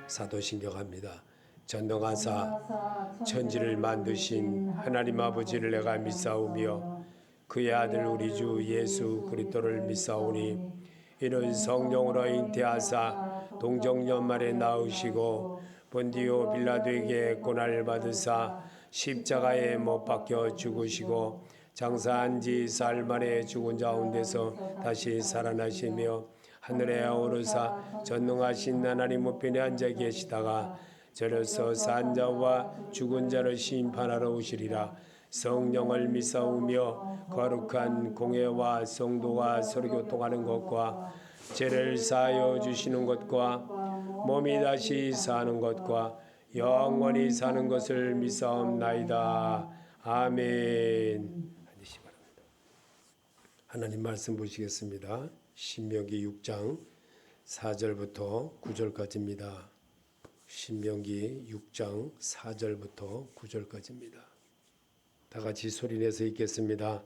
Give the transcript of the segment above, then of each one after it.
사도신경합니다. 전능하사 천지를 만드신 하나님 아버지를 내가 믿사오며 그의 아들 우리 주 예수 그리스도를 믿사오니 이는 성령으로 잉태하사 동정연말에 낳으시고 본디오 빌라도에게 고난을 받으사 십자가에 못 박혀 죽으시고 장사한 지 사흘 만에 죽은 가운데서 다시 살아나시며 하늘에 오르사 전능하신 하나님 우편에 앉아 계시다가 저로서 산 자와 죽은 자를 심판하러 오시리라. 성령을 믿사오며 거룩한 공회와 성도가 서로 교통하는 것과 죄를 사하여 주시는 것과 몸이 다시 사는 것과 영원히 사는 것을 믿사옵나이다. 아멘. 앉으시기 바랍니다. 하나님 말씀 보시겠습니다. 신명기 6장 4절부터 9절까지입니다. 신명기 6장 4절부터 9절까지입니다. 다 같이 소리내서 읽겠습니다.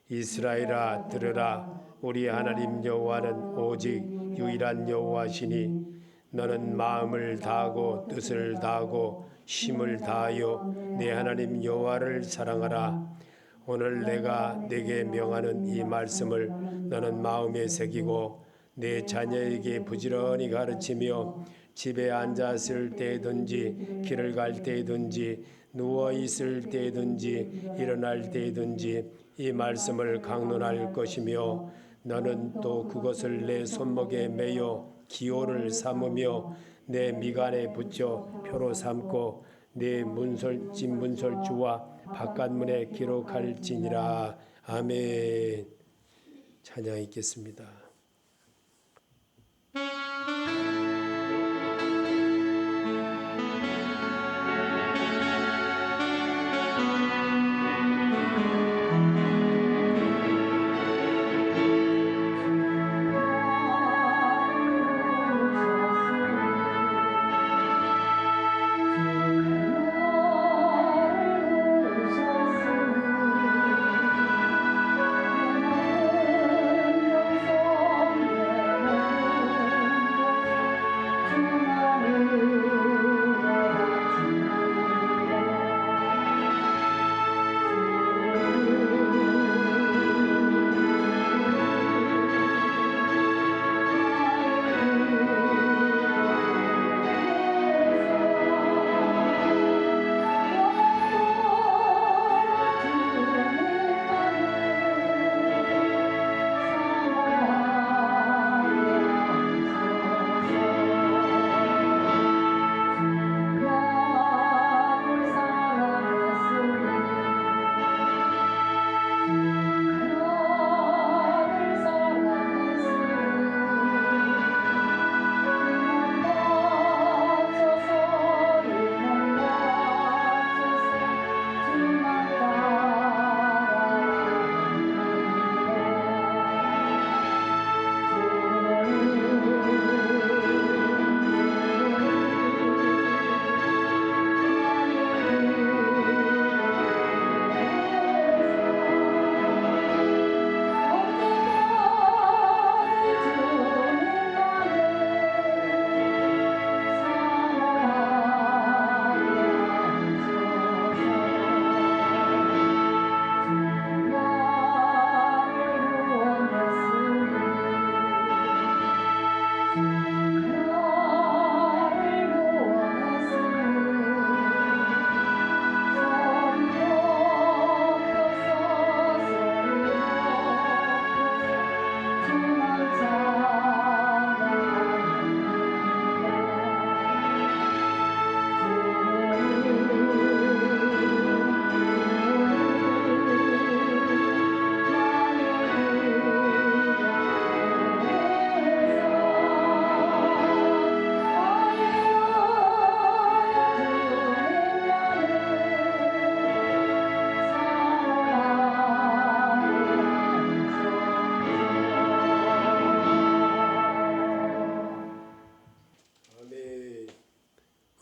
이스라엘아 들으라. 우리 하나님 여호와는 오직 유일한 여호와시니 너는 마음을 다하고 뜻을 다하고 힘을 다하여 내 하나님 여호와를 사랑하라. 오늘 내가 내게 명하는 이 말씀을 너는 마음에 새기고 내 자녀에게 부지런히 가르치며 집에 앉았을 때든지 길을 갈 때든지 누워 있을 때든지 일어날 때든지 이 말씀을 강론할 것이며 너는 또 그것을 내 손목에 매여 기호를 삼으며 내 미간에 붙여 표로 삼고 내 진문설주와 바깥문에 기록할지니라. 아멘. 찬양 있겠습니다.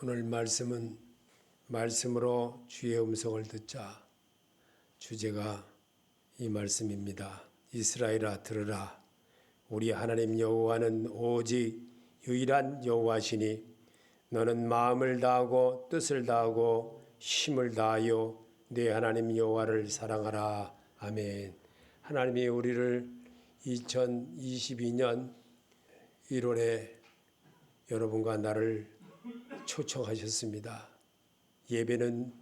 오늘 말씀은 말씀으로 주의 음성을 듣자. 주제가 이 말씀입니다. 이스라엘아 들으라. 우리 하나님 여호와는 오직 유일한 여호와시니 너는 마음을 다하고 뜻을 다하고 힘을 다하여 네 하나님 여호와를 사랑하라. 아멘. 하나님이 우리를 2022년 1월에 여러분과 나를 초청하셨습니다. 예배는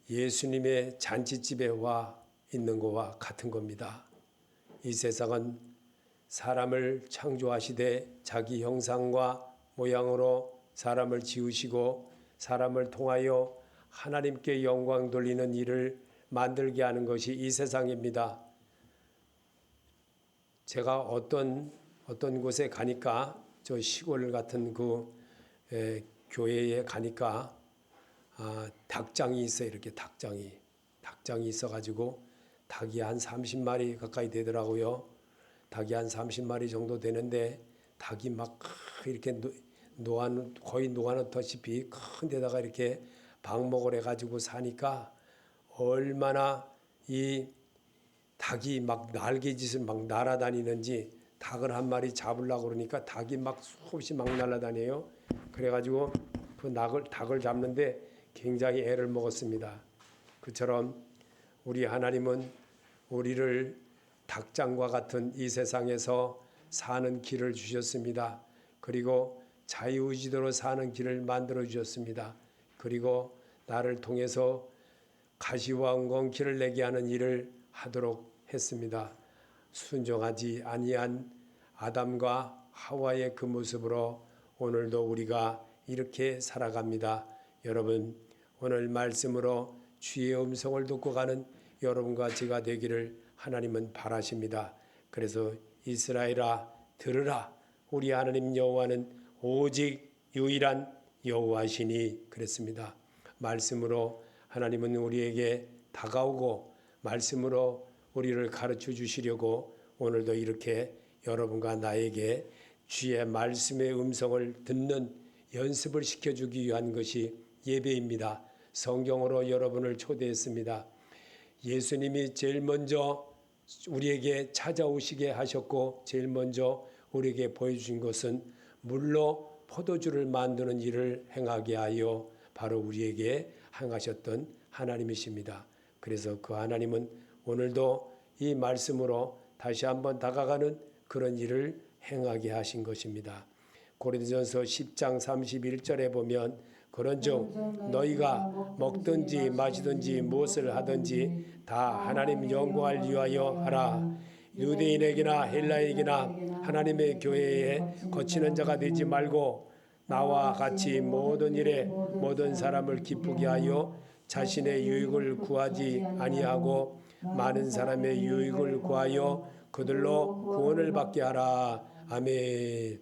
예수님의 잔치집에 와 있는 것과 같은 겁니다. 이 세상은 사람을 창조하시되 자기 형상과 모양으로 사람을 지으시고 사람을 통하여 하나님께 영광 돌리는 일을 만들게 하는 것이 이 세상입니다. 제가 어떤 곳에 가니까 저 시골 같은 교회에 가니까 닭장이 있어요. 이렇게 닭장이 있어가지고 닭이 한 30마리 가까이 되더라고요. 닭이 한 30마리 정도 되는데 닭이 막 이렇게 거의 놓아놓다시피 큰 데다가 이렇게 방목을 해가지고 사니까 얼마나 이 닭이 막 날개짓을 막 날아다니는지 닭을 한 마리 잡으려고 그러니까 닭이 막 수없이 막 날아다녀요. 그래가지고 그 닭을 잡는데 굉장히 애를 먹었습니다. 그처럼 우리 하나님은 우리를 닭장과 같은 이 세상에서 사는 길을 주셨습니다. 그리고 자유의지대로 사는 길을 만들어 주셨습니다. 그리고 나를 통해서 가시와 엉겅퀴를 내게 하는 일을 하도록 했습니다. 순종하지 아니한 아담과 하와의 그 모습으로 오늘도 우리가 이렇게 살아갑니다. 여러분, 오늘 말씀으로 주의 음성을 듣고 가는 여러분과 제가 되기를 하나님은 바라십니다. 그래서 이스라엘아 들으라. 우리 하나님 여호와는 오직 유일한 여호와시니 그랬습니다. 말씀으로 하나님은 우리에게 다가오고 말씀으로 우리를 가르쳐 주시려고 오늘도 이렇게 여러분과 나에게 주의 말씀의 음성을 듣는 연습을 시켜주기 위한 것이 예배입니다. 성경으로 여러분을 초대했습니다. 예수님이 제일 먼저 우리에게 찾아오시게 하셨고 제일 먼저 우리에게 보여주신 것은 물로 포도주를 만드는 일을 행하게 하여 바로 우리에게 행하셨던 하나님이십니다. 그래서 그 하나님은 오늘도 이 말씀으로 다시 한번 다가가는 그런 일을 행하게 하신 것입니다. 고린도전서 10장 31절에 보면 그런즉 너희가 먹든지 마시든지 무엇을 하든지 다 하나님 영광을 위하여 하라. 유대인에게나 헬라에게나 하나님의 교회에 거치는 자가 되지 말고 나와 같이 모든 일에 모든 사람을 기쁘게 하여 자신의 유익을 구하지 아니하고 많은 사람의 유익을 구하여 그들로 구원을 받게 하라. 아멘.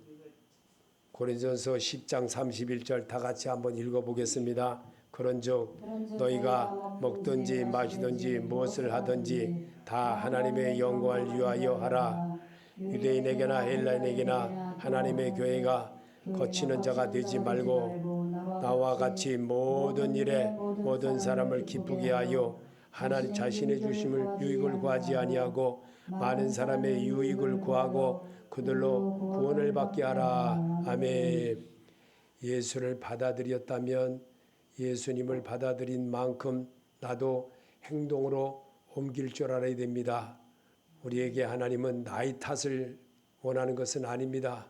고린도전서 10장 31절 다 같이 한번 읽어보겠습니다. 그런즉 너희가 먹든지 마시든지 무엇을 하든지 다 하나님의 영광을 위하여 하라. 유대인에게나 헬라인에게나 하나님의 교회가 거치는 자가 되지 말고 나와 같이 모든 일에 모든 사람을 기쁘게 하여 하나님 자신의 주심을 유익을 구하지 아니하고 많은 사람의 유익을 구하고 그들로 구원을 받게 하라. 아멘. 예수를 받아들였다면 예수님을 받아들인 만큼 나도 행동으로 옮길 줄 알아야 됩니다. 우리에게 하나님은 나이 탓을 원하는 것은 아닙니다.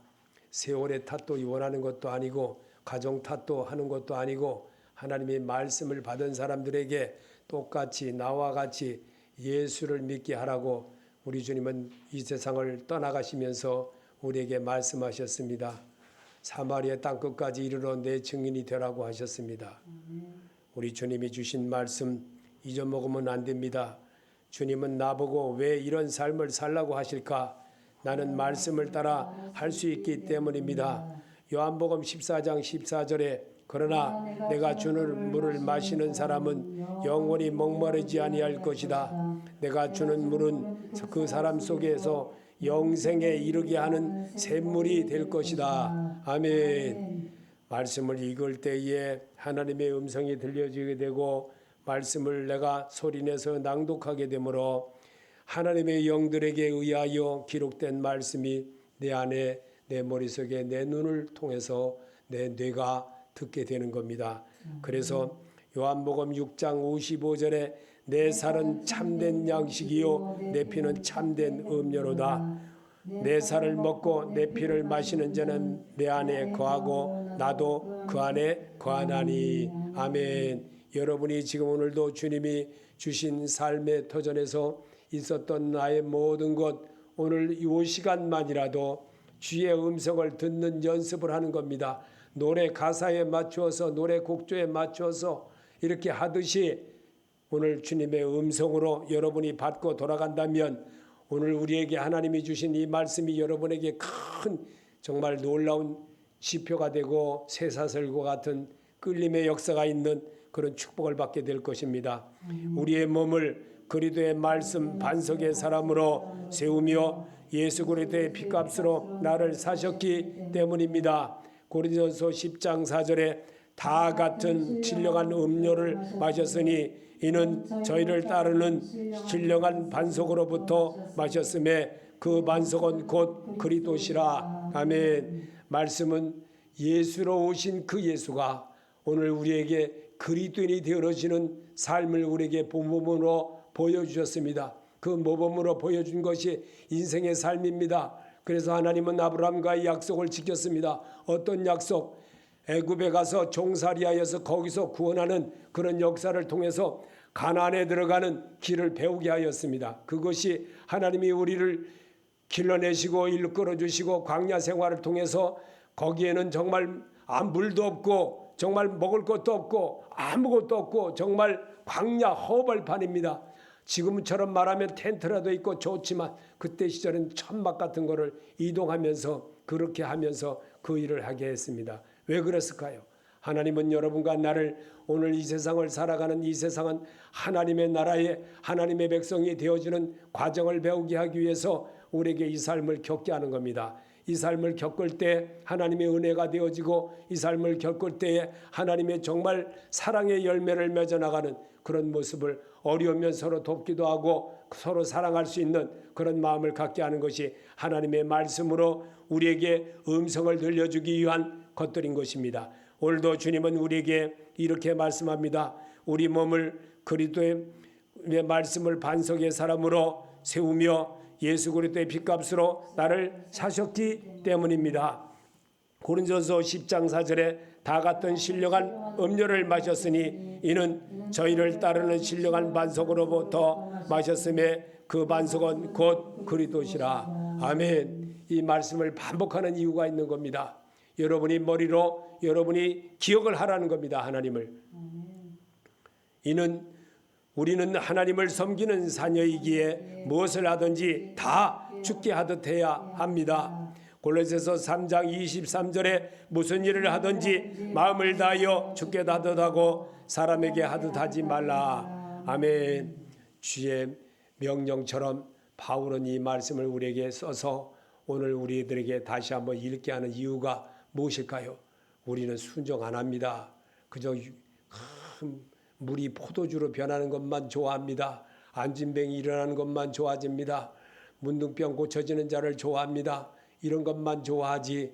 세월의 탓도 원하는 것도 아니고 가정 탓도 하는 것도 아니고 하나님의 말씀을 받은 사람들에게 똑같이 나와 같이 예수를 믿게 하라고 우리 주님은 이 세상을 떠나가시면서 우리에게 말씀하셨습니다. 사마리아 땅끝까지 이르러 내 증인이 되라고 하셨습니다. 우리 주님이 주신 말씀 잊어먹으면 안 됩니다. 주님은 나보고 왜 이런 삶을 살라고 하실까? 나는 말씀을 따라 할 수 있기 때문입니다. 요한복음 14장 14절에 그러나 내가 주는 물을 마시는 사람은 영원히 목마르지 아니할 것이다. 내가 주는 물은 그 사람 속에서 영생에 이르게 하는 샘물이 될 것이다. 아멘. 말씀을 읽을 때에 하나님의 음성이 들려지게 되고 말씀을 내가 소리내서 낭독하게 되므로 하나님의 영들에게 의하여 기록된 말씀이 내 안에 내 머릿속에 내 눈을 통해서 내 뇌가 듣게 되는 겁니다. 그래서 요한복음 6장 55절에 내 살은 참된 양식이요 내 피는 참된 음료로다. 내 살을 먹고 내 피를 마시는 자는 내 안에 거하고 나도 그 안에 거하나니. 아멘. 여러분이 지금 오늘도 주님이 주신 삶의 터전에서 있었던 나의 모든 것, 오늘 이 시간만이라도 주의 음성을 듣는 연습을 하는 겁니다. 노래 가사에 맞추어서, 노래 곡조에 맞추어서 이렇게 하듯이 오늘 주님의 음성으로 여러분이 받고 돌아간다면 오늘 우리에게 하나님이 주신 이 말씀이 여러분에게 큰 정말 놀라운 지표가 되고 쇠사슬과 같은 끌림의 역사가 있는 그런 축복을 받게 될 것입니다. 우리의 몸을 그리스도의 말씀 반석의 사람으로 세우며 예수 그리스도의 피값으로 나를 사셨기 때문입니다. 고린도전서 10장 4절에 다 같은 신령한 음료를 마셨으니 이는 저희를 따르는 신령한 반석으로부터 마셨음에 그 반석은 곧 그리스도시라. 아멘. 말씀은 예수로 오신 그 예수가 오늘 우리에게 그리스도인이 되어지는 삶을 우리에게 모범으로 보여주셨습니다. 그 모범으로 보여준 것이 인생의 삶입니다. 그래서 하나님은 아브라함과의 약속을 지켰습니다. 어떤 약속? 애굽에 가서 종살이하여서 거기서 구원하는 그런 역사를 통해서 가나안에 들어가는 길을 배우게 하였습니다. 그것이 하나님이 우리를 길러내시고 이끌어 주시고 광야 생활을 통해서 거기에는 정말 물도 없고 정말 먹을 것도 없고 아무것도 없고 정말 광야 허벌판입니다. 지금처럼 말하면 텐트라도 있고 좋지만 그때 시절은 천막 같은 거를 이동하면서 그렇게 하면서 그 일을 하게 했습니다. 왜 그랬을까요? 하나님은 여러분과 나를 오늘 이 세상을 살아가는 이 세상은 하나님의 나라에 하나님의 백성이 되어지는 과정을 배우게 하기 위해서 우리에게 이 삶을 겪게 하는 겁니다. 이 삶을 겪을 때 하나님의 은혜가 되어지고 이 삶을 겪을 때에 하나님의 정말 사랑의 열매를 맺어나가는 그런 모습을 어려우면 서로 돕기도 하고 서로 사랑할 수 있는 그런 마음을 갖게 하는 것이 하나님의 말씀으로 우리에게 음성을 들려주기 위한 것들인 것입니다. 오늘도 주님은 우리에게 이렇게 말씀합니다. 우리 몸을 그리스도의 말씀을 반석의 사람으로 세우며 예수 그리스도의 피값으로 나를 사셨기 때문입니다. 고린도전서 10장 4절에 다 같은 신령한 음료를 마셨으니 이는 저희를 따르는 신령한 반석으로부터 마셨음에 그 반석은 곧 그리스도시라. 아멘. 이 말씀을 반복하는 이유가 있는 겁니다. 여러분이 머리로 여러분이 기억을 하라는 겁니다. 하나님을. 이는 우리는 하나님을 섬기는 자녀이기에 무엇을 하든지 다 주께 하듯 해야 합니다. 골로새서 3장 23절에 무슨 일을 하든지 마음을 다하여 주께 하듯 하고 사람에게 하듯 하지 말라. 아멘. 주의 명령처럼 바울은 이 말씀을 우리에게 써서 오늘 우리들에게 다시 한번 읽게 하는 이유가 무엇일까요? 우리는 순종 안 합니다. 그저 물이 포도주로 변하는 것만 좋아합니다. 안진뱅이 일어나는 것만 좋아집니다. 문둥병 고쳐지는 자를 좋아합니다. 이런 것만 좋아하지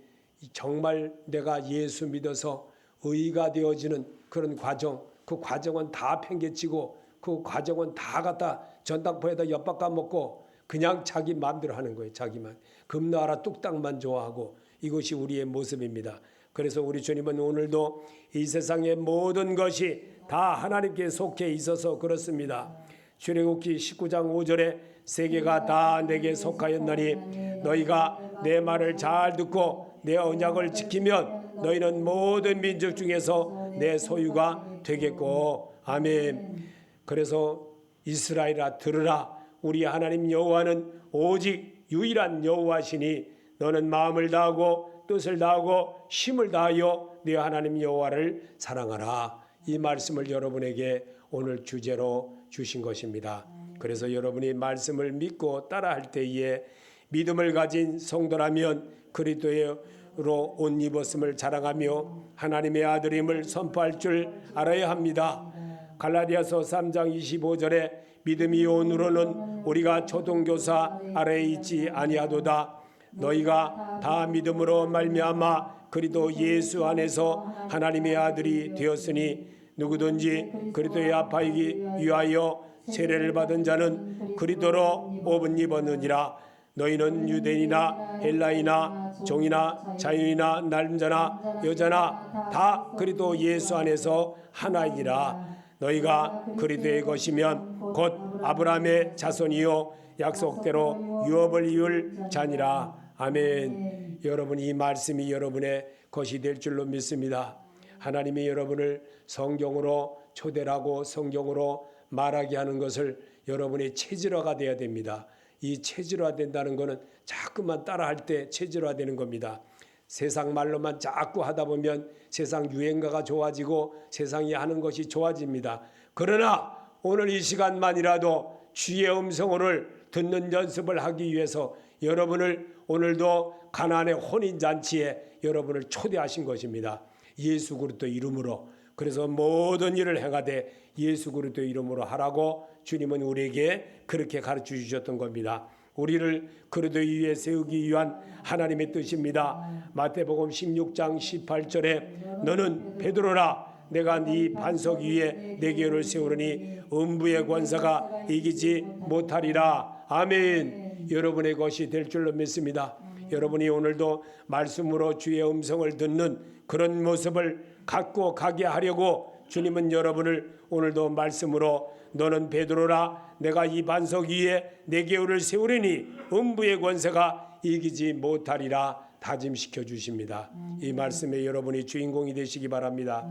정말 내가 예수 믿어서 의가 되어지는 그런 과정, 그 과정은 다 팽개치고 그 과정은 다 갖다 전당포에다 엿바꿔 먹고 그냥 자기 마음대로 하는 거예요. 자기만. 금나라 뚝딱만 좋아하고 이것이 우리의 모습입니다. 그래서 우리 주님은 오늘도 이 세상의 모든 것이 다 하나님께 속해 있어서 그렇습니다. 출애굽기 19장 5절에 세계가 다 내게 속하였나니 너희가 내 말을 잘 듣고 내 언약을 지키면 너희는 모든 민족 중에서 내 소유가 되겠고. 아멘. 그래서 이스라엘아 들으라. 우리 하나님 여호와는 오직 유일한 여호와시니 너는 마음을 다하고 뜻을 다하고 힘을 다하여 네 하나님 여호와를 사랑하라. 이 말씀을 여러분에게 오늘 주제로 주신 것입니다. 그래서 여러분이 말씀을 믿고 따라할 때에 믿음을 가진 성도라면 그리스도로 옷 입었음을 자랑하며 하나님의 아들임을 선포할 줄 알아야 합니다. 갈라디아서 3장 25절에 믿음이 온으로는 우리가 초등교사 아래에 있지 아니하도다. 너희가 다 믿음으로 말미암아 그리스도 예수 안에서 하나님의 아들이 되었으니 누구든지 그리스도의 아파이기 위하여 세례를 받은 자는 그리스도로 옷을 입었느니라. 너희는 유대인이나 헬라이나 종이나 자유이나 남자나 여자나 다 그리스도 예수 안에서 하나이니라. 너희가 그리스도의 것이면 곧 아브라함의 자손이요 약속대로 유업을 이을 자니라. 아멘. 여러분, 이 말씀이 여러분의 것이 될 줄로 믿습니다. 하나님이 여러분을 성경으로 초대하고 성경으로 말하게 하는 것을 여러분의 체질화가 돼야 됩니다. 이 체질화 된다는 것은 자꾸만 따라할 때 체질화 되는 겁니다. 세상 말로만 자꾸 하다 보면 세상 유행가가 좋아지고 세상이 하는 것이 좋아집니다. 그러나 오늘 이 시간만이라도 주의 음성을 듣는 연습을 하기 위해서 여러분을 오늘도 가나안의 혼인잔치에 여러분을 초대하신 것입니다. 예수 그리스도 이름으로. 그래서 모든 일을 행하되 예수 그리스도 이름으로 하라고 주님은 우리에게 그렇게 가르쳐 주셨던 겁니다. 우리를 그리스도 위에 세우기 위한 하나님의 뜻입니다. 마태복음 16장 18절에 너는 베드로라, 내가 네 반석 위에 내 교회를 세우리니 음부의 권세가 이기지 못하리라. 아멘. 여러분의 것이 될 줄로 믿습니다. 여러분이 오늘도 말씀으로 주의 음성을 듣는 그런 모습을 갖고 가게 하려고 주님은 여러분을 오늘도 말씀으로 너는 베드로라, 내가 이 반석 위에 내 교회를 세우리니 음부의 권세가 이기지 못하리라 다짐시켜 주십니다. 이 말씀에 여러분이 주인공이 되시기 바랍니다.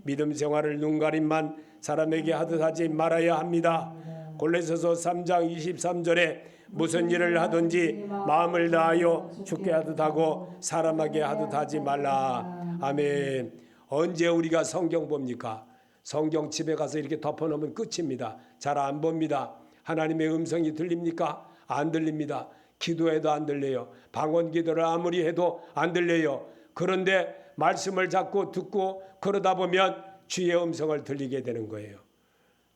믿음 생활을 눈가림만 사람에게 하듯 하지 말아야 합니다. 골로새서 3장 23절에 무슨 일을 하든지 마음을 다하여 주께 하듯 하고 사람에게 하듯 하지 말라. 아멘. 언제 우리가 성경 봅니까? 성경 집에 가서 이렇게 덮어놓으면 끝입니다. 잘 안 봅니다. 하나님의 음성이 들립니까? 안 들립니다. 기도해도 안 들려요. 방언 기도를 아무리 해도 안 들려요. 그런데 말씀을 자꾸 듣고 그러다 보면 주의 음성을 들리게 되는 거예요.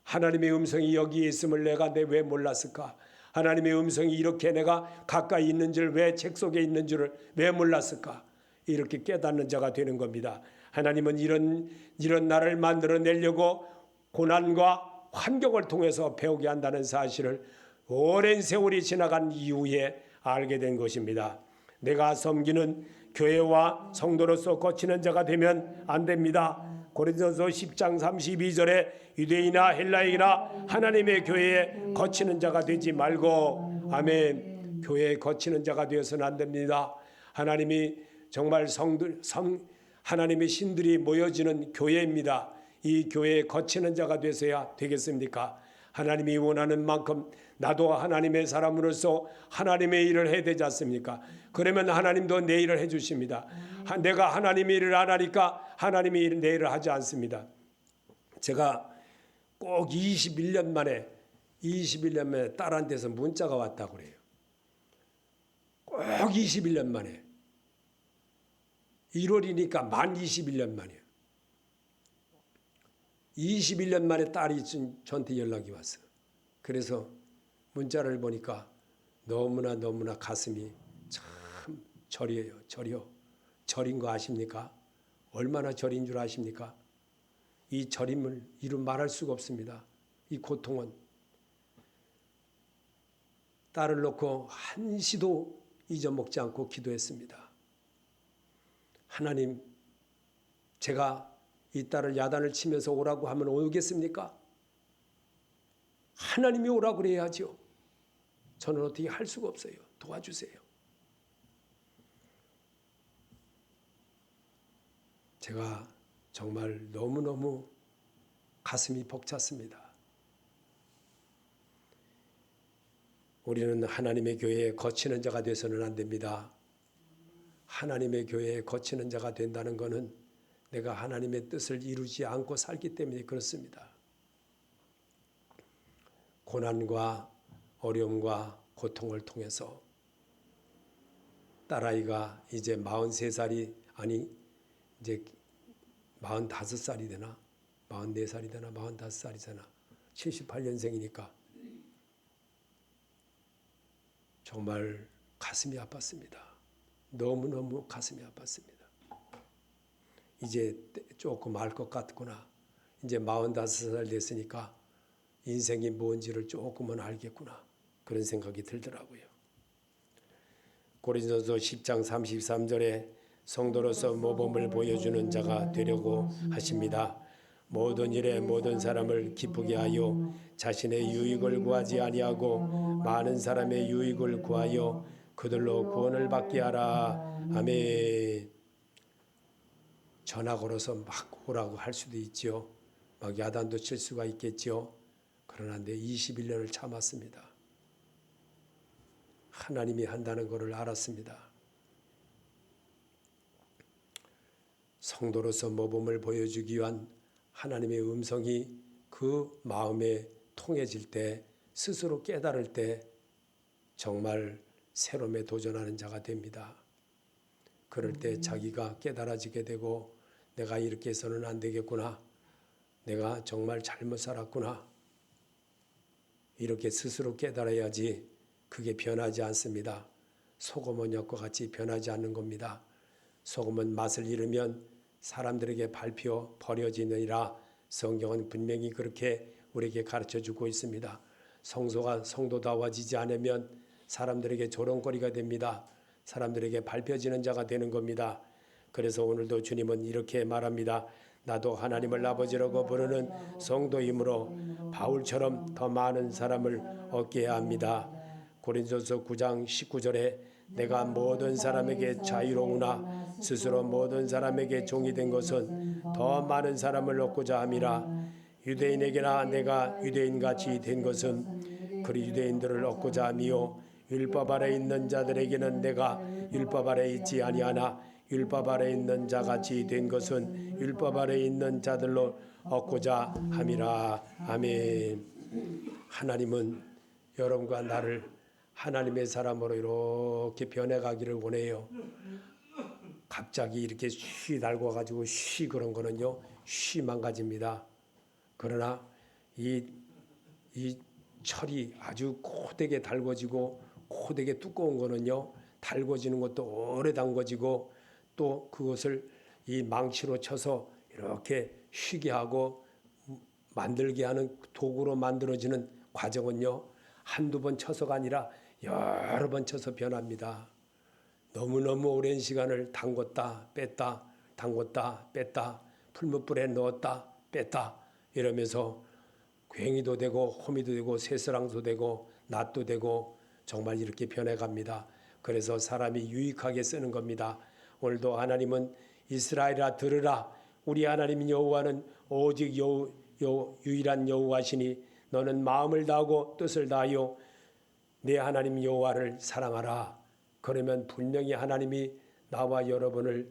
하나님의 음성이 여기 있음을 내가 왜 몰랐을까? 하나님의 음성이 이렇게 내가 가까이 있는 줄, 왜 책 속에 있는 줄을 왜 몰랐을까? 이렇게 깨닫는 자가 되는 겁니다. 하나님은 이런 나를 만들어내려고 고난과 환경을 통해서 배우게 한다는 사실을 오랜 세월이 지나간 이후에 알게 된 것입니다. 내가 섬기는 교회와 성도로서 거치는 자가 되면 안 됩니다. 고린도서 10장 32절에 유대인이나 헬라인이나 하나님의 교회에 거치는 자가 되지 말고, 아멘, 교회에 거치는 자가 되어서는 안 됩니다. 하나님이 정말 하나님의 신들이 모여지는 교회입니다. 이 교회에 거치는 자가 되어야 되겠습니까? 하나님이 원하는 만큼 나도 하나님의 사람으로서 하나님의 일을 해야 되지 않습니까? 그러면 하나님도 내 일을 해주십니다. 내가 하나님의 일을 안 하니까 하나님이 내 일을 하지 않습니다. 제가 꼭 21년 만에 딸한테서 문자가 왔다고 그래요. 꼭 21년 만에. 1월이니까 만 21년 만이에요. 21년 만에 딸이 저한테 연락이 왔어요. 그래서 문자를 보니까 너무나 가슴이 참 저려요. 저린 거 아십니까? 얼마나 저린 줄 아십니까? 이 저림을 이루 말할 수가 없습니다. 이 고통은. 딸을 놓고 한시도 잊어먹지 않고 기도했습니다. 하나님, 제가 이 딸을 야단을 치면서 오라고 하면 오겠습니까? 하나님이 오라고 그래야죠. 저는 어떻게 할 수가 없어요. 도와주세요. 제가 정말 너무너무 가슴이 벅찼습니다. 우리는 하나님의 교회에 거치는 자가 되어서는 안 됩니다. 하나님의 교회에 거치는 자가 된다는 것은 내가 하나님의 뜻을 이루지 않고 살기 때문에 그렇습니다. 고난과 어려움과 고통을 통해서 딸아이가 이제 43살이 아니 이제 45살이 되나 44살이 되나 45살이잖아. 78년생이니까 정말 가슴이 아팠습니다. 너무너무 가슴이 아팠습니다. 이제 조금 알 것 같구나. 이제 45살 됐으니까 인생이 뭔지를 조금은 알겠구나. 그런 생각이 들더라고요. 고린도서 10장 33절에 성도로서 모범을 보여주는 자가 되려고 하십니다. 모든 일에 모든 사람을 기쁘게 하여 자신의 유익을 구하지 아니하고 많은 사람의 유익을 구하여 그들로 구원을 받게 하라. 아멘. 전화 걸어서 막 오라고 할 수도 있죠. 막 야단도 칠 수가 있겠죠. 그러나 내 21년을 참았습니다. 하나님이 한다는 것을 알았습니다. 성도로서 모범을 보여주기 위한 하나님의 음성이 그 마음에 통해질 때, 스스로 깨달을 때 정말 새로움에 도전하는 자가 됩니다. 그럴 때 자기가 깨달아지게 되고 내가 이렇게 해서는 안 되겠구나. 내가 정말 잘못 살았구나. 이렇게 스스로 깨달아야지 그게 변하지 않습니다. 소금 언약과 같이 변하지 않는 겁니다. 소금은 맛을 잃으면 사람들에게 밟혀 버려지느니라. 성경은 분명히 그렇게 우리에게 가르쳐주고 있습니다. 성소가 성도다워지지 않으면 사람들에게 조롱거리가 됩니다. 사람들에게 밟혀지는 자가 되는 겁니다. 그래서 오늘도 주님은 이렇게 말합니다. 나도 하나님을 아버지라고 부르는 성도이므로 바울처럼 더 많은 사람을 얻게 합니다. 고린도서 9장 19절에 내가 모든 사람에게 자유로우나 스스로 모든 사람에게 종이 된 것은 더 많은 사람을 얻고자 함이라. 유대인에게나 내가 유대인같이 된 것은 그 유대인들을 얻고자 함이요 율법 아래 있는 자들에게는 내가 율법 아래 있지 아니하나 율법 아래 있는 자같이 된 것은 율법 아래 있는 자들로 얻고자 함이라. 아멘. 하나님은 여러분과 나를 하나님의 사람으로 이렇게 변해가기를 원해요. 갑자기 이렇게 쉬 달궈가지고 쉬 그런 거는요, 쉬 망가집니다. 그러나 이 철이 아주 고되게 달궈지고 고되게 두꺼운 거는요, 달궈지는 것도 오래 담궈지고 또 그것을 이 망치로 쳐서 이렇게 쉬게 하고 만들게 하는 도구로 만들어지는 과정은요, 한두 번 쳐서가 아니라 여러 번 쳐서 변합니다. 너무너무 오랜 시간을 담궜다 뺐다 담궜다 뺐다 풀무불에 넣었다 뺐다 이러면서 괭이도 되고 호미도 되고 쇠스랑도 되고 낫도 되고 정말 이렇게 변해갑니다. 그래서 사람이 유익하게 쓰는 겁니다. 오늘도 하나님은 이스라엘아 들으라. 우리 하나님 여호와는 오직 유일한 여호와시니 너는 마음을 다하고 뜻을 다하여 내 하나님 여호와를 사랑하라. 그러면 분명히 하나님이 나와 여러분을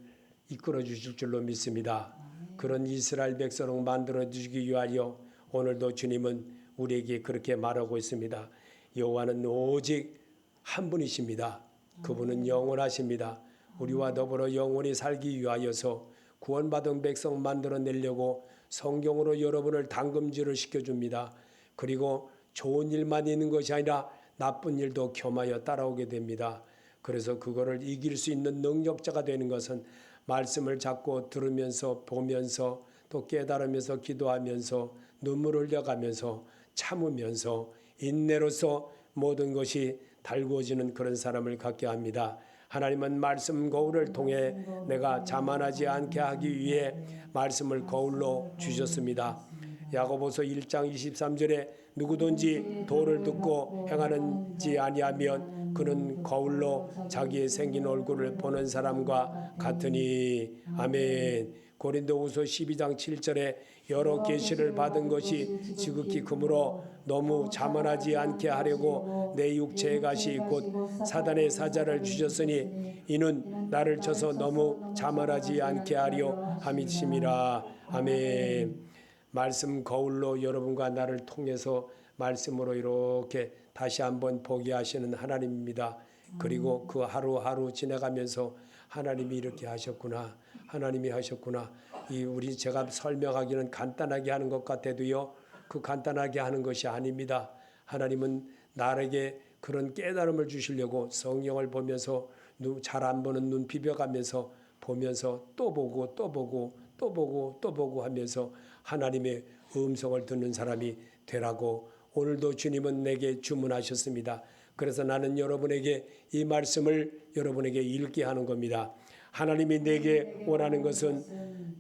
이끌어 주실 줄로 믿습니다. 그런 이스라엘 백성을 만들어 주시기 위하여 오늘도 주님은 우리에게 그렇게 말하고 있습니다. 여호와는 오직 한 분이십니다. 그분은 영원하십니다. 우리와 더불어 영원히 살기 위하여서 구원받은 백성 만들어내려고 성경으로 여러분을 담금질을 시켜줍니다. 그리고 좋은 일만 있는 것이 아니라 나쁜 일도 겸하여 따라오게 됩니다. 그래서 그거를 이길 수 있는 능력자가 되는 것은 말씀을 자꾸 들으면서 보면서 또 깨달으면서 기도하면서 눈물을 흘려가면서 참으면서 인내로서 모든 것이 달구어지는 그런 사람을 갖게 합니다. 하나님은 말씀 거울을 통해 내가 자만하지 않게 하기 위해 말씀을 거울로 주셨습니다. 야고보서 1장 23절에 누구든지 도를 듣고 행하는지 아니하면 그는 거울로 자기의 생긴 얼굴을 보는 사람과 같으니. 아멘. 고린도후서 12장 7절에 여러 계시를 받은 것이 지극히 크므로 너무 자만하지 않게 하려고 내 육체의 가시 곧 사단의 사자를 주셨으니 이는 나를 쳐서 너무 자만하지 않게 하려 함이심이라. 아멘. 말씀 거울로 여러분과 나를 통해서 말씀으로 이렇게 다시 한번 보게 하시는 하나님입니다. 그리고 그 하루하루 지나가면서 하나님이 이렇게 하셨구나. 하나님이 하셨구나. 우리 제가 설명하기는 간단하게 하는 것 같아도요. 그 간단하게 하는 것이 아닙니다. 하나님은 나에게 그런 깨달음을 주시려고 성경을 보면서 잘 안 보는 눈 비벼가면서 보면서 또 보고 또 보고 또 보고 또 보고 하면서 하나님의 음성을 듣는 사람이 되라고 오늘도 주님은 내게 주문하셨습니다. 그래서 나는 여러분에게 이 말씀을 여러분에게 읽게 하는 겁니다. 하나님이 내게 원하는 것은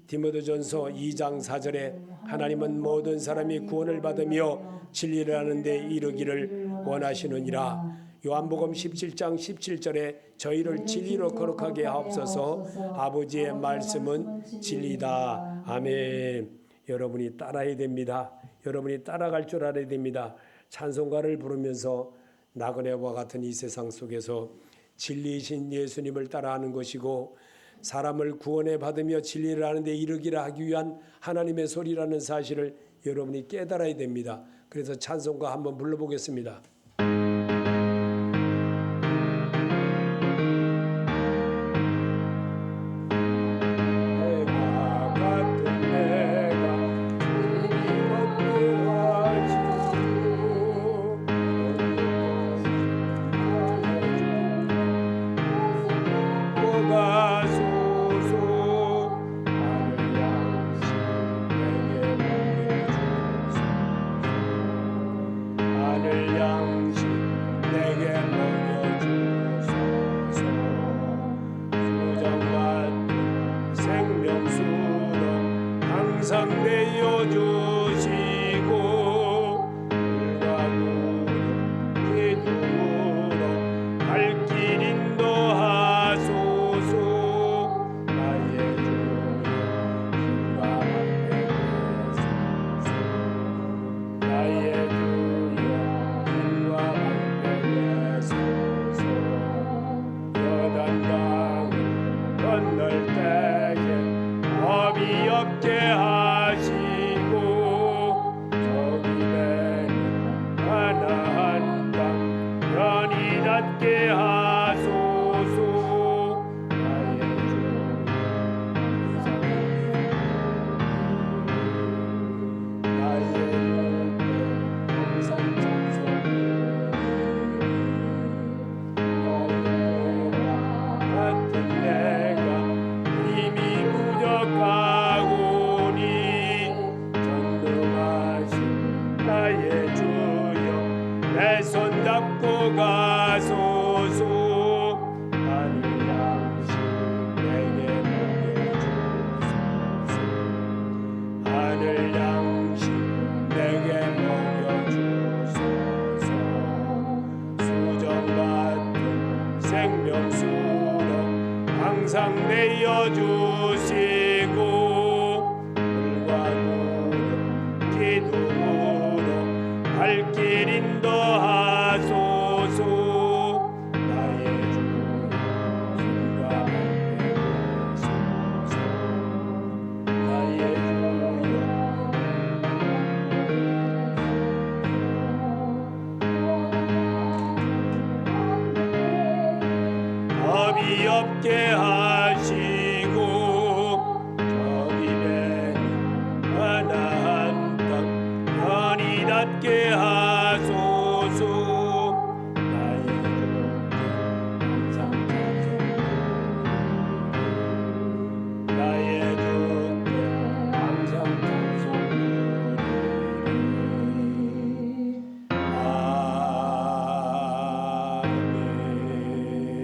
디모데전서 2장 4절에 하나님은 모든 사람이 구원을 받으며 진리를 하는 데 이르기를 원하시느니라. 요한복음 17장 17절에 저희를 진리로 거룩하게 하옵소서. 아버지의 말씀은 진리다. 아멘. 여러분이 따라야 됩니다. 여러분이 따라갈 줄 알아야 됩니다. 찬송가를 부르면서 나그네와 같은 이 세상 속에서 진리이신 예수님을 따라하는 것이고 사람을 구원해 받으며 진리를 하는 데 이르기를 하기 위한 하나님의 소리라는 사실을 여러분이 깨달아야 됩니다. 그래서 찬송가 한번 불러보겠습니다. 항상 내어주시고 불과 구름 기둥으로 갈 길 인도하소서. 나의 주여 힘과 방패 되소서. 나의 주여 힘과 방패 되소서. 요단강을 건널 때에 겁이 없게 하시고 저기 배는 가나안 땅 편히 닿게 하소서. 나의 주여 나의 주께 항상 찬송해. 같은 내가 힘이 부족하오니 전능하신 나의 주여 내 손 잡고 가소서. 하늘 양식 내게 먹여주소서. 하늘 양식 내게 먹여주소서. 수정 같은 생명수로 항상 내어주시고 불과 구름 기둥으로 갈 길 인도하소서. 나의 주여 힘과 방패 되소서. 나의 주여 겁이 없게 하시고 저기 배는 가나안 땅 편히 닿게 하소서. 나의 주께 항상 찬송하리. 나의 주께 항상 찬송하리.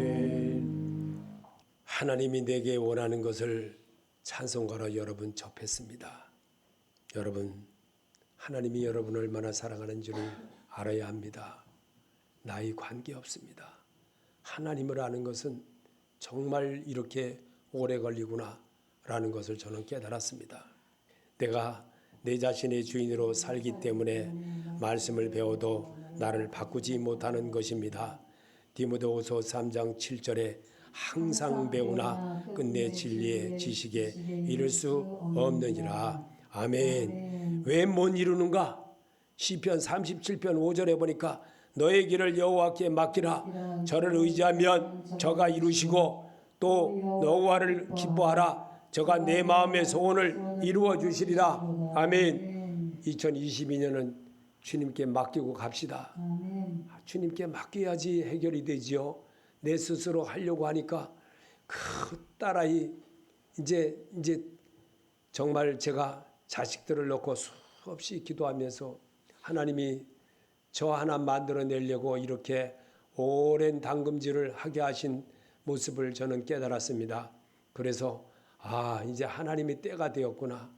아멘. 하나님이 내게 원하는 것을 찬송가로 여러분 접했습니다. 여러분, 하나님이 여러분을 얼마나 사랑하는 줄을 알아야 합니다. 나이 관계없습니다. 하나님을 아는 것은 정말 이렇게 오래 걸리구나 라는 것을 저는 깨달았습니다. 내가 내 자신의 주인으로 살기 때문에 말씀을 배워도 나를 바꾸지 못하는 것입니다. 디모데후서 3장 7절에 항상 배우나 끝내 진리의 지식에 이를 수 없느니라. 아멘. 왜 못 이루는가? 시편 37편 5절에 보니까 너의 길을 여호와께 맡기라. 저를 의지하면 저가 이루시고 또 여호와를 기뻐하라. 저가 내 마음의 소원을 이루어 주시리라. 아멘. 2022년은 주님께 맡기고 갑시다. 주님께 맡겨야지 해결이 되지요. 내 스스로 하려고 하니까 그 따라이 이제 정말 제가 자식들을 놓고 수없이 기도하면서 하나님이 저 하나 만들어내려고 이렇게 오랜 담금질을 하게 하신 모습을 저는 깨달았습니다. 그래서 이제 하나님이 때가 되었구나.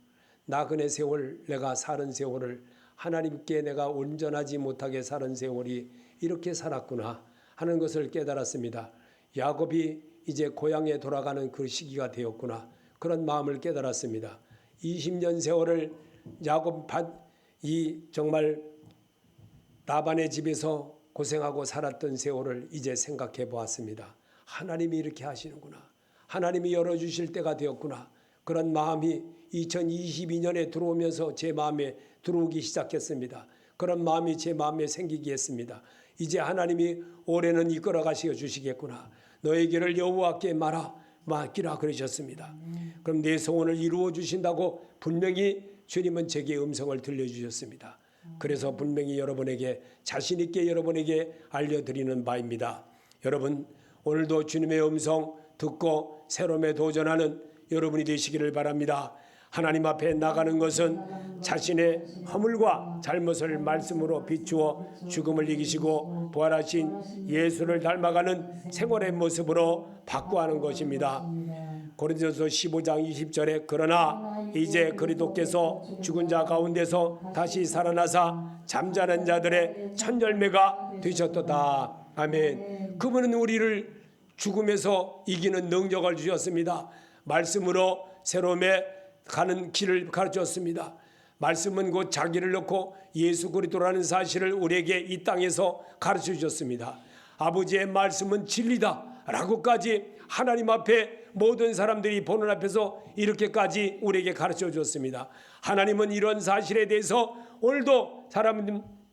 나그네 세월 내가 살은 세월을 하나님께 내가 온전하지 못하게 살은 세월이 이렇게 살았구나 하는 것을 깨달았습니다. 야곱이 이제 고향에 돌아가는 그 시기가 되었구나. 그런 마음을 깨달았습니다. 20년 세월을 정말 라반의 집에서 고생하고 살았던 세월을 이제 생각해 보았습니다. 하나님이 이렇게 하시는구나. 하나님이 열어주실 때가 되었구나. 그런 마음이 2022년에 들어오면서 제 마음에 들어오기 시작했습니다. 그런 마음이 제 마음에 생기게 했습니다. 이제 하나님이 올해는 이끌어 가시어 주시겠구나. 너의 길을 여호와께 맡기라 그러셨습니다. 그럼 내 소원을 이루어 주신다고 분명히 주님은 제게 음성을 들려주셨습니다. 그래서 분명히 여러분에게 자신 있게 여러분에게 알려드리는 바입니다. 여러분 오늘도 주님의 음성 듣고 새로움에 도전하는 여러분이 되시기를 바랍니다. 하나님 앞에 나가는 것은 자신의 허물과 잘못을 말씀으로 비추어 죽음을 이기시고 부활하신 예수를 닮아가는 생활의 모습으로 바꾸어가는 것입니다. 고린도서 15장 20절에 그러나 이제 그리스도께서 죽은 자 가운데서 다시 살아나사 잠자는 자들의 첫 열매가 되셨도다. 아멘. 그분은 우리를 죽음에서 이기는 능력을 주셨습니다. 말씀으로 새로움에 가는 길을 가르쳤습니다. 말씀은 곧 자기를 넣고 예수 그리스도라는 사실을 우리에게 이 땅에서 가르쳐 주셨습니다. 아버지의 말씀은 진리다 라고까지 하나님 앞에 모든 사람들이 보는 앞에서 이렇게까지 우리에게 가르쳐 주었습니다. 하나님은 이런 사실에 대해서 오늘도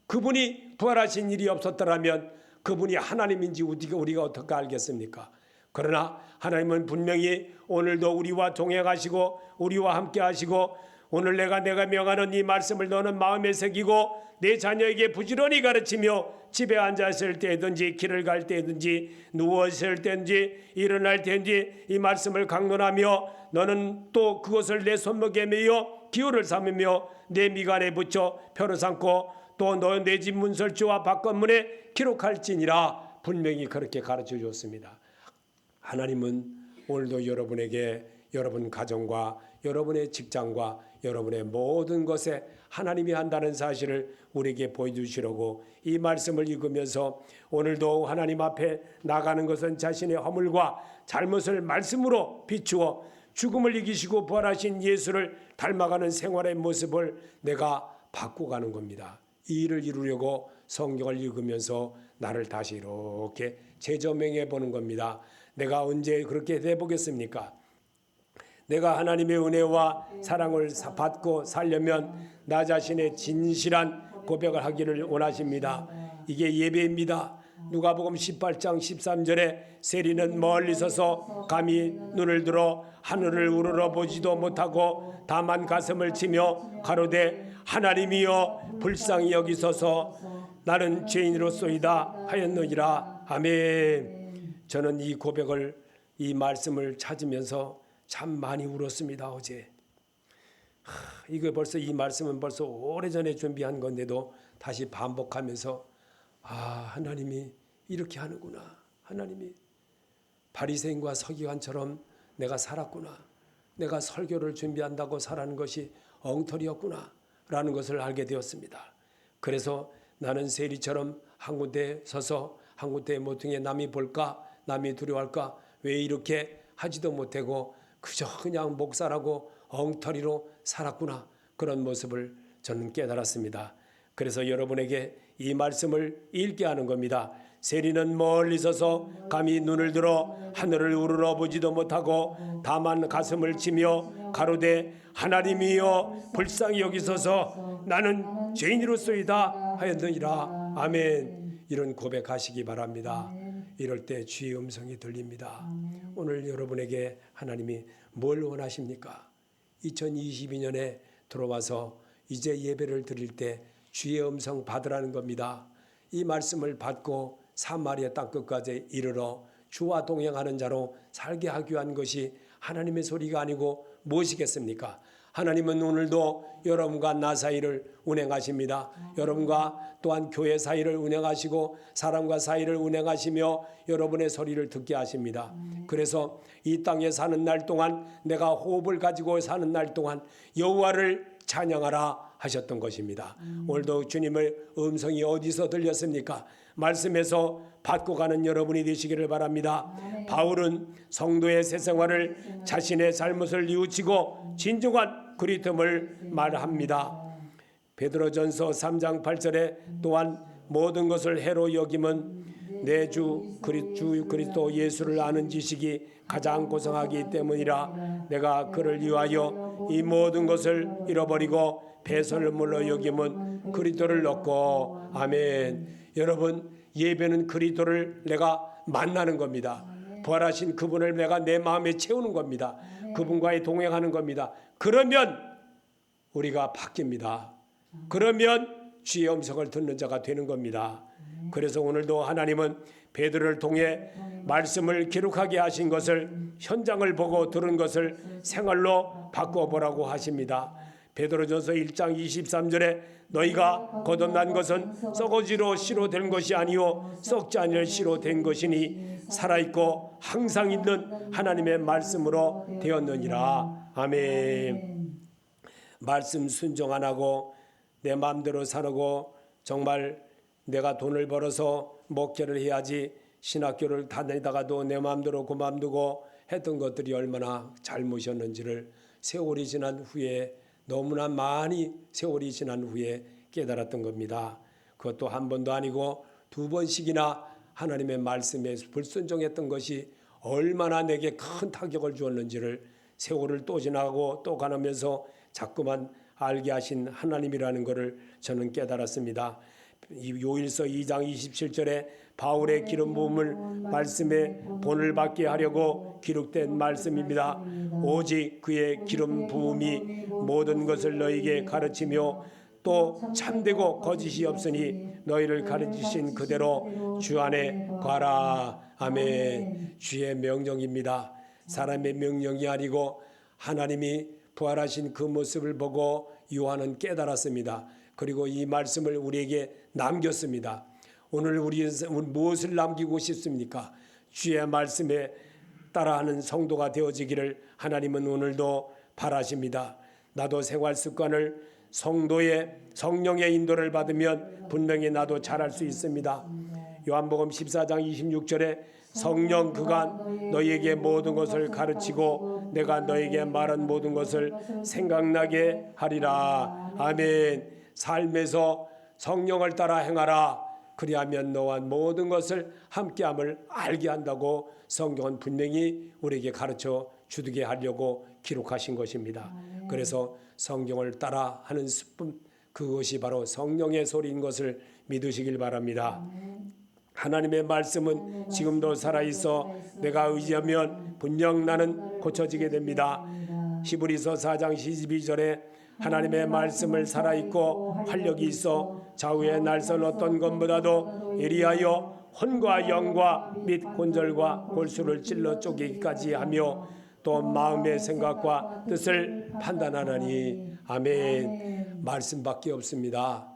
그분이 부활하신 일이 없었더라면 그분이 하나님인지 우리가 어떻게 알겠습니까? 그러나 하나님은 분명히 오늘도 우리와 동행하시고 우리와 함께 하시고 오늘 내가 명하는 이 말씀을 너는 마음에 새기고 내 자녀에게 부지런히 가르치며 집에 앉았을 때든지 길을 갈 때든지 누웠을 때든지 일어날 때든지 이 말씀을 강론하며 너는 또 그것을 내 손목에 매어 기호를 삼으며 내 미간에 붙여 표를 삼고 또 너 내 집 문설주와 밖건문에 기록할지니라 분명히 그렇게 가르쳐 주었습니다. 하나님은 오늘도 여러분에게 여러분 가정과 여러분의 직장과 여러분의 모든 것에 하나님이 한다는 사실을 우리에게 보여주시려고 이 말씀을 읽으면서 오늘도 하나님 앞에 나가는 것은 자신의 허물과 잘못을 말씀으로 비추어 죽음을 이기시고 부활하신 예수를 닮아가는 생활의 모습을 내가 바꿔가는 겁니다. 이 일을 이루려고 성경을 읽으면서 나를 다시 이렇게 재조명해 보는 겁니다. 내가 언제 그렇게 해보겠습니까? 내가 하나님의 은혜와 사랑을 받고 살려면 나 자신의 진실한 고백을 하기를 원하십니다. 이게 예배입니다. 누가복음 18장 13절에 세리는 멀리 서서 감히 눈을 들어 하늘을 우러러 보지도 못하고 다만 가슴을 치며 가로되 하나님이여 불쌍히 여기소서 나는 죄인으로소이다 하였느니라. 아멘. 저는 이 고백을 이 말씀을 찾으면서 참 많이 울었습니다. 어제 이거 벌써 이 말씀은 벌써 오래전에 준비한 건데도 다시 반복하면서 하나님이 이렇게 하는구나. 하나님이 바리새인과 서기관처럼 내가 살았구나. 내가 설교를 준비한다고 살아는 것이 엉터리였구나 라는 것을 알게 되었습니다. 그래서 나는 세리처럼 한 군데 서서 한 군데 모퉁이에 남이 볼까 남이 두려워할까 왜 이렇게 하지도 못하고 그저 그냥 목사라고 엉터리로 살았구나. 그런 모습을 저는 깨달았습니다. 그래서 여러분에게 이 말씀을 읽게 하는 겁니다. 세리는 멀리 서서 감히 눈을 들어 하늘을 우러러 보지도 못하고 다만 가슴을 치며 가로되 하나님이여 불쌍히 여기소서 나는 죄인으로소이다 하였느니라. 아멘. 이런 고백하시기 바랍니다. 이럴 때 주의 음성이 들립니다. 오늘 여러분에게 하나님이 뭘 원하십니까? 2022년에 들어와서 이제 예배를 드릴 때 주의 음성 받으라는 겁니다. 이 말씀을 받고 사마리아 땅끝까지 이르러 주와 동행하는 자로 살게 하기 위한 것이 하나님의 소리가 아니고 무엇이겠습니까? 하나님은 오늘도 여러분과 나 사이를 운행하십니다. 여러분과 또한 교회 사이를 운행하시고 사람과 사이를 운행하시며 여러분의 소리를 듣게 하십니다. 그래서 이 땅에 사는 날 동안 내가 호흡을 가지고 사는 날 동안 여호와를 찬양하라 하셨던 것입니다. 오늘도 주님의 음성이 어디서 들렸습니까? 말씀에서 받고 가는 여러분이 되시기를 바랍니다. 바울은 성도의 새 생활을 자신의 잘못을 뉘우치고 진정한 그리스도를 말합니다. 베드로전서 3장 8절에 또한 모든 것을 해로 여김은 내 주 그리스도 예수를 아는 지식이 가장 고상하기 때문이라. 내가 그를 위하여 이 모든 것을 잃어버리고 배설물로 여김은 그리스도를 얻고. 아멘. 여러분, 예배는 그리스도를 내가 만나는 겁니다. 부활하신 그분을 내가 내 마음에 채우는 겁니다. 그분과의 동행하는 겁니다. 그러면 우리가 바뀝니다. 그러면 주의 음성을 듣는 자가 되는 겁니다. 그래서 오늘도 하나님은 베드로를 통해 말씀을 기록하게 하신 것을, 현장을 보고 들은 것을 생활로 바꿔보라고 하십니다. 베드로전서 1장 23절에 너희가 거듭난 것은 썩어지로 씨로 된 것이 아니요 썩지 않을 씨로 된 것이니 살아있고 항상 있는 하나님의 말씀으로 되었느니라. 아멘. 말씀 순종 안 하고 내 마음대로 살고 정말 내가 돈을 벌어서 목회를 해야지 신학교를 다니다가도 내 마음대로 그만두고 했던 것들이 얼마나 잘못이었는지를 세월이 지난 후에, 너무나 많이 세월이 지난 후에 깨달았던 겁니다. 그것도 한 번도 아니고 두 번씩이나 하나님의 말씀에 불순종했던 것이 얼마나 내게 큰 타격을 주었는지를 세월을 또 지나고 또 가면서 자꾸만 알게 하신 하나님이라는 것을 저는 깨달았습니다. 요일서 2장 27절에 바울의 기름 부음을 말씀의 본을 받게 하려고 기록된 말씀입니다. 오직 그의 기름 부음이 모든 것을 너희에게 가르치며 또 참되고 거짓이 없으니 너희를 가르치신 그대로 주 안에 가라. 아멘. 주의 명령입니다. 사람의 명령이 아니고 하나님이 부활하신 그 모습을 보고 요한은 깨달았습니다. 그리고 이 말씀을 우리에게 남겼습니다. 오늘 우리 무엇을 남기고 싶습니까? 주의 말씀에 따라하는 성도가 되어지기를 하나님은 오늘도 바라십니다. 나도 생활 습관을 성도의 성령의 인도를 받으면 분명히 나도 잘할 수 있습니다. 요한복음 14장 26절에 성령 그가 너희에게 모든 것을 가르치고 내가 너희에게 말한 모든 것을 생각나게 하리라. 아멘. 삶에서 성령을 따라 행하라. 그리하면 너와 모든 것을 함께함을 알게 한다고 성경은 분명히 우리에게 가르쳐 주게 하려고 기록하신 것입니다. 그래서 성경을 따라 하는 습분, 그것이 바로 성령의 소리인 것을 믿으시길 바랍니다. 하나님의 말씀은 지금도 살아있어 내가 의지하면 분명 나는 고쳐지게 됩니다. 히브리서 4장 12절에 하나님의 말씀을 살아있고 활력이 있어 좌우의 날선 어떤 것보다도 예리하여 혼과 영과 및 골절과 골수를 찔러 쪼개기까지 하며 또 마음의 생각과 뜻을 판단하나니. 아멘. 말씀밖에 없습니다.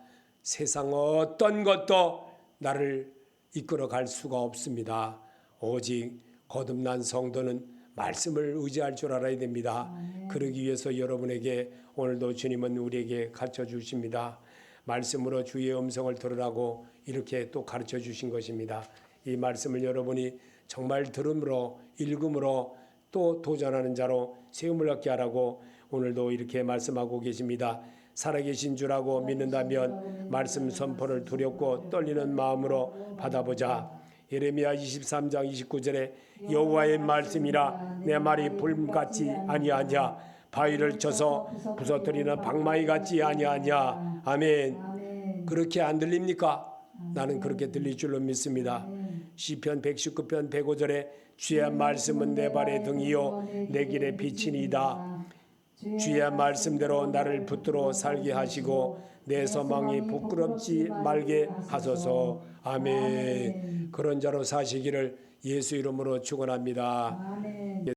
세상 어떤 것도 나를 이끌어갈 수가 없습니다. 오직 거듭난 성도는 말씀을 의지할 줄 알아야 됩니다. 그러기 위해서 여러분에게 오늘도 주님은 우리에게 가르쳐 주십니다. 말씀으로 주의 음성을 들으라고 이렇게 또 가르쳐 주신 것입니다. 이 말씀을 여러분이 정말 들음으로 읽음으로 또 도전하는 자로 세움을 얻게 하라고 오늘도 이렇게 말씀하고 계십니다. 살아계신 주라고 믿는다면 말씀 선포를 두렵고 떨리는 마음으로 받아보자. 예레미야 23장 29절에 여호와의 말씀이라 내 말이 불같이 아니하냐 바위를 쳐서 부서뜨리는 방망이 같지 아니하냐. 아멘. 그렇게 안 들립니까? 나는 그렇게 들릴 줄로 믿습니다. 시편 119편 105절에 주의 말씀은 내 발의 등이요 내 길의 빛이니이다. 주의 말씀대로 나를 붙들어 살게 하시고 내 소망이 부끄럽지 말게 하소서. 아멘. 그런 자로 사시기를 예수 이름으로 축원합니다.